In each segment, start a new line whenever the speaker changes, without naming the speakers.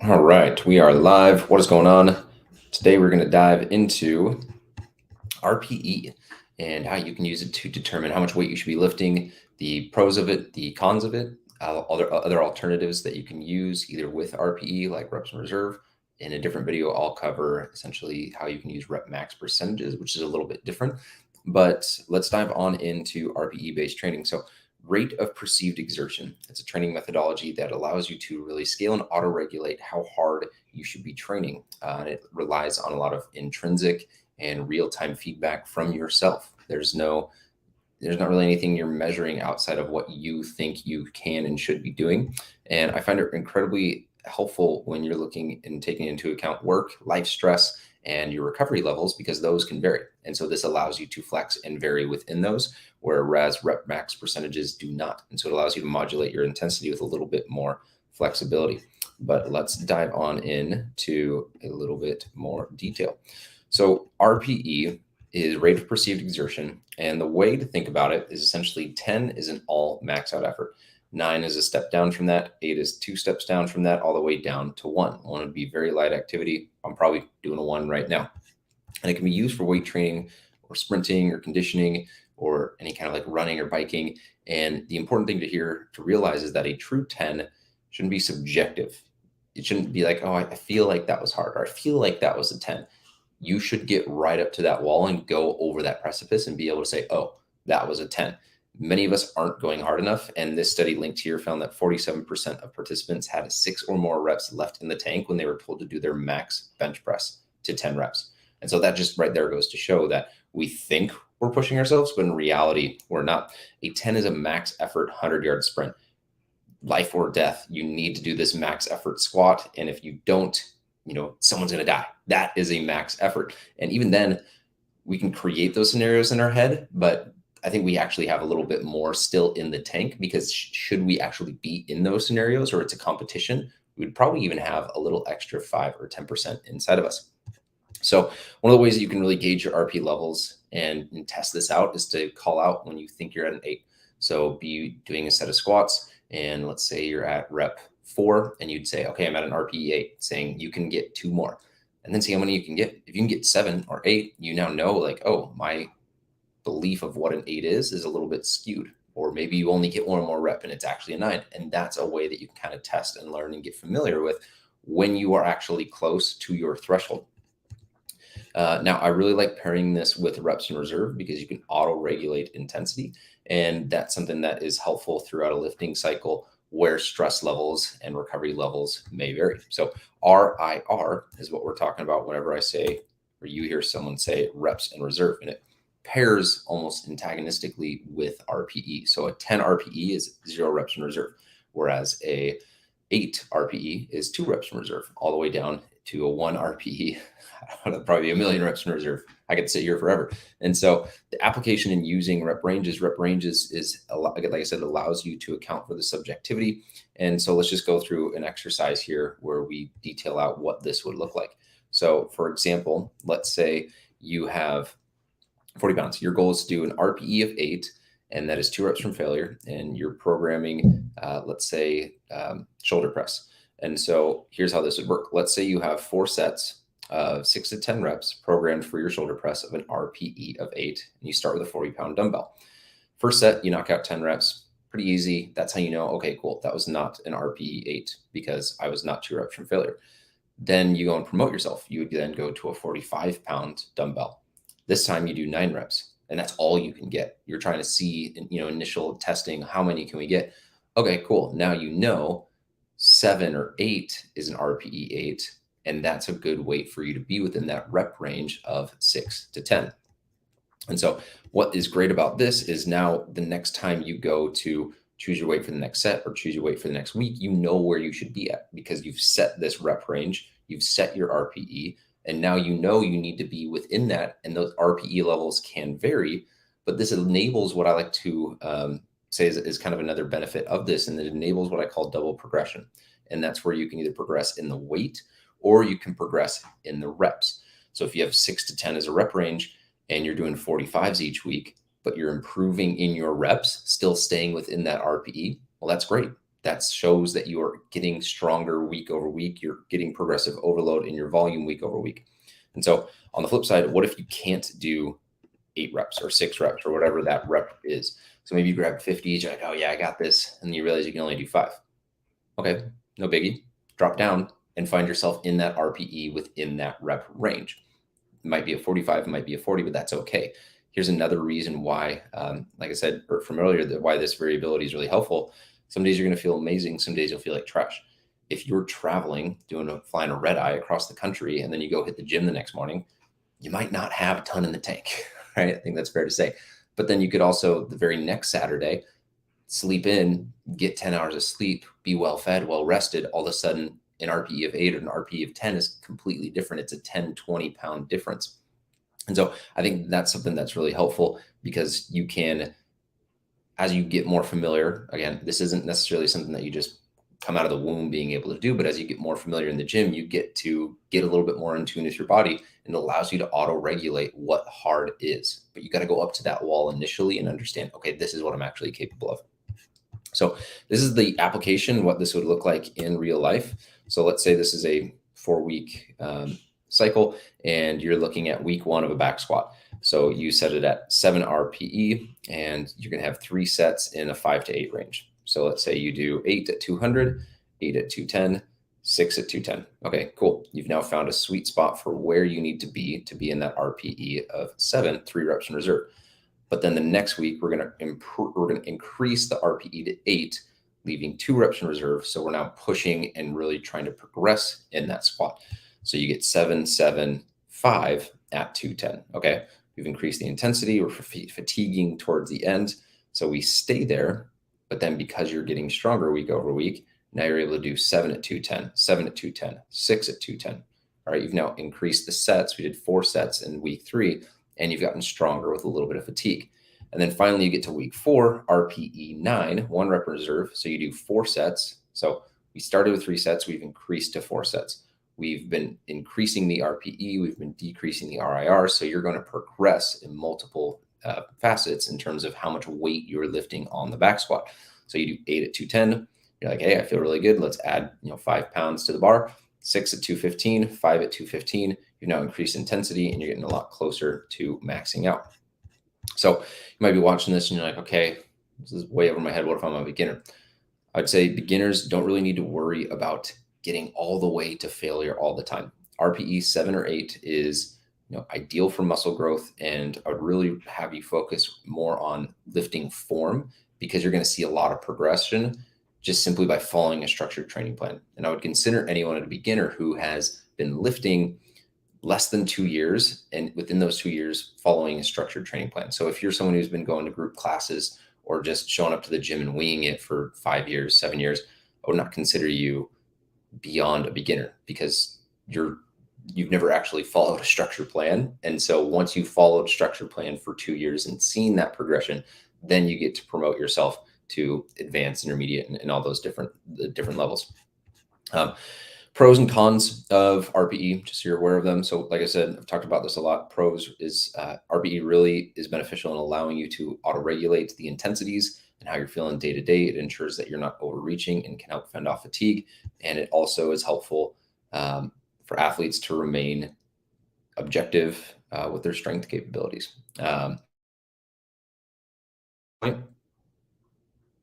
All right, we are live. What is going on? Today we're going to dive into RPE and how you can use it to determine how much weight you should be lifting, the pros of it, the cons of it, other alternatives that you can use either with RPE like reps and reserve. In a different video, I'll cover essentially how you can use rep max percentages, which is a little bit different. But let's dive on into RPE based training. So rate of perceived exertion. It's a training methodology that allows you to really scale and auto-regulate how hard you should be training. And it relies on a lot of intrinsic and real-time feedback from yourself. There's not really anything you're measuring outside of what you think you can and should be doing. And I find it incredibly helpful when you're looking and taking into account work, life stress, and your recovery levels, because those can vary. And so this allows you to flex and vary within those, whereas rep max percentages do not. And so it allows you to modulate your intensity with a little bit more flexibility. But let's dive on into a little bit more detail. So RPE is rate of perceived exertion. And the way to think about it is essentially 10 is an all max out effort. 9 is a step down from that. 8 is 2 steps down from that, all the way down to 1. 1 would be very light activity. I'm probably doing a 1 right now. And it can be used for weight training or sprinting or conditioning or any kind of like running or biking. And the important thing to realize is that a true 10 shouldn't be subjective. It shouldn't be like, oh, I feel like that was hard, or I feel like that was a 10. You should get right up to that wall and go over that precipice and be able to say, oh, that was a 10. Many of us aren't going hard enough. And this study linked here found that 47% of participants had 6 or more reps left in the tank when they were told to do their max bench press to 10 reps. And so that just right there goes to show that we think we're pushing ourselves, but in reality, we're not. A 10 is a max effort 100-yard sprint. Life or death, you need to do this max effort squat. And if you don't, someone's going to die. That is a max effort. And even then, we can create those scenarios in our head, but I think we actually have a little bit more still in the tank, because should we actually be in those scenarios or it's a competition, we'd probably even have a little extra 5 or 10% inside of us. So one of the ways that you can really gauge your RP levels and test this out is to call out when you think you're at an 8. So be doing a set of squats, and let's say you're at rep 4 and you'd say, okay, I'm at an RPE 8, saying you can get 2 more, and then see how many you can get. If you can get 7 or 8, you now know like, oh, my belief of what an 8 is a little bit skewed, or maybe you only get 1 more rep and it's actually a 9. And that's a way that you can kind of test and learn and get familiar with when you are actually close to your threshold. Now, I really like pairing this with reps in reserve because you can auto-regulate intensity. And that's something that is helpful throughout a lifting cycle where stress levels and recovery levels may vary. So RIR is what we're talking about whenever I say, or you hear someone say reps in reserve, and it pairs almost antagonistically with RPE. So a 10 RPE is 0 reps in reserve, whereas a 8 RPE is 2 reps in reserve, all the way down to a 1 RPE. Probably a million reps in reserve. I could sit here forever. And so the application in using rep ranges is like I said, allows you to account for the subjectivity. And so let's just go through an exercise here where we detail out what this would look like. So for example, let's say you have 40 pounds. Your goal is to do an RPE of 8, and that is 2 reps from failure. And you're programming, let's say, shoulder press. And so here's how this would work. Let's say you have 4 sets of 6 to 10 reps programmed for your shoulder press of an RPE of 8. And you start with a 40-pound dumbbell. First set, you knock out 10 reps. Pretty easy. That's how you know, okay, cool, that was not an RPE 8 because I was not 2 reps from failure. Then you go and promote yourself. You would then go to a 45-pound dumbbell. This time you do 9 reps, and that's all you can get. You're trying to see, initial testing, how many can we get? Okay, cool. Now 7 or 8 is an RPE 8, and that's a good weight for you to be within that rep range of 6 to 10. And so what is great about this is now the next time you go to choose your weight for the next set or choose your weight for the next week, you know where you should be at because you've set this rep range, you've set your RPE, and now you know you need to be within that. And those RPE levels can vary, but this enables what I like to say is kind of another benefit of this, and it enables what I call double progression. And that's where you can either progress in the weight or you can progress in the reps. So if you have 6 to 10 as a rep range and you're doing 45s each week, but you're improving in your reps, still staying within that RPE, well, that's great. that shows that you are getting stronger week over week. You're getting progressive overload in your volume week over week. And so on the flip side, what if you can't do 8 reps or 6 reps or whatever that rep is? So maybe you grab 50, you're like, oh yeah, I got this. And you realize you can only do 5. Okay, no biggie. Drop down and find yourself in that RPE within that rep range. It might be a 45, it might be a 40, but that's okay. Here's another reason why, like I said from earlier, why this variability is really helpful. Some days you're going to feel amazing. Some days you'll feel like trash. If you're traveling, flying a red eye across the country, and then you go hit the gym the next morning, you might not have a ton in the tank, right? I think that's fair to say. But then you could also, the very next Saturday, sleep in, get 10 hours of sleep, be well fed, well rested. All of a sudden, an RPE of 8 or an RPE of 10 is completely different. It's a 10, 20 pound difference. And so I think that's something that's really helpful, because you can, as you get more familiar, again, this isn't necessarily something that you just come out of the womb being able to do, but as you get more familiar in the gym, you get to get a little bit more in tune with your body, and it allows you to auto-regulate what hard is. But you got to go up to that wall initially and understand, okay, this is what I'm actually capable of. So this is the application, what this would look like in real life. So let's say this is a 4-week cycle, and you're looking at week 1 of a back squat. So you set it at 7 RPE, and you're going to have 3 sets in a 5 to 8 range. So let's say you do 8 at 200, 8 at 210, 6 at 210. Okay, cool. You've now found a sweet spot for where you need to be in that RPE of 7, 3 reps in reserve. But then the next week, we're going to increase the RPE to 8, leaving 2 reps in reserve. So we're now pushing and really trying to progress in that squat. So you get 7, 7, 5 at 210. Okay, we've increased the intensity. We're fatiguing towards the end, so we stay there. But then because you're getting stronger week over week, now you're able to do 7 at 210, 7 at 210, 6 at 210. All right, you've now increased the sets. We did 4 sets in week 3. And you've gotten stronger with a little bit of fatigue. And then finally you get to week 4, RPE 9, 1 rep in reserve. So you do 4 sets. So we started with 3 sets. We've increased to 4 sets. We've been increasing the RPE. We've been decreasing the RIR. So you're going to progress in multiple facets in terms of how much weight you're lifting on the back squat. So you do 8 at 210. You're like, hey, I feel really good. Let's add 5 pounds to the bar. 6 at 215, 5 at 215. You've now increased intensity, and you're getting a lot closer to maxing out. So you might be watching this and you're like, okay, this is way over my head. What if I'm a beginner? I'd say beginners don't really need to worry about getting all the way to failure all the time. RPE 7 or 8 is ideal for muscle growth, and I would really have you focus more on lifting form, because you're going to see a lot of progression just simply by following a structured training plan. And I would consider anyone a beginner who has been lifting less than 2 years, and within those 2 years following a structured training plan. So if you're someone who's been going to group classes or just showing up to the gym and winging it for 5 years, 7 years, I would not consider you beyond a beginner, because you've never actually followed a structured plan. And so once you've followed a structured plan for 2 years and seen that progression, then you get to promote yourself to advanced, intermediate, and all those different levels. Pros and cons of RPE, just so you're aware of them. So like I said, I've talked about this a lot. Pros is RPE really is beneficial in allowing you to auto-regulate the intensities and how you're feeling day to day. It ensures that you're not overreaching and can help fend off fatigue. And it also is helpful for athletes to remain objective with their strength capabilities.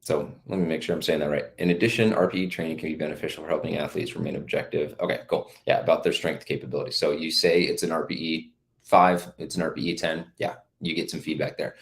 So let me make sure I'm saying that right. In addition, RPE training can be beneficial for helping athletes remain objective. Okay, cool. Yeah, about their strength capabilities. So you say it's an RPE 5, it's an RPE 10. Yeah, you get some feedback there.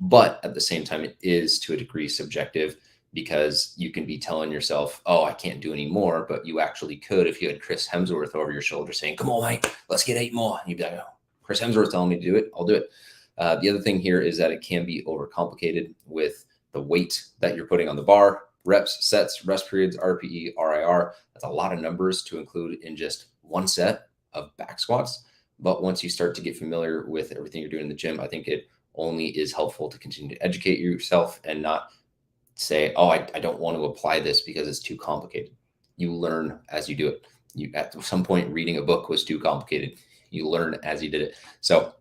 But at the same time, it is to a degree subjective, because you can be telling yourself, oh, I can't do any more, but you actually could if you had Chris Hemsworth over your shoulder saying, come on, mate, let's get 8 more. And you'd be like, oh, Chris Hemsworth telling me to do it, I'll do it. The other thing here is that it can be overcomplicated with the weight that you're putting on the bar, reps, sets, rest periods, RPE, RIR. That's a lot of numbers to include in just one set of back squats. But once you start to get familiar with everything you're doing in the gym, I think it only is helpful to continue to educate yourself and not say, oh, I don't want to apply this because it's too complicated. You learn as you do it. You, at some point, reading a book was too complicated. You learn as you did it. So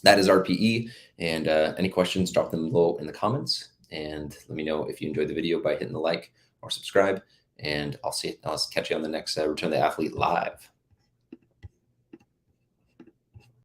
that is RPE. And any questions, drop them below in the comments. And let me know if you enjoyed the video by hitting the like or subscribe. And I'll catch you on the next Return of the Athlete Live.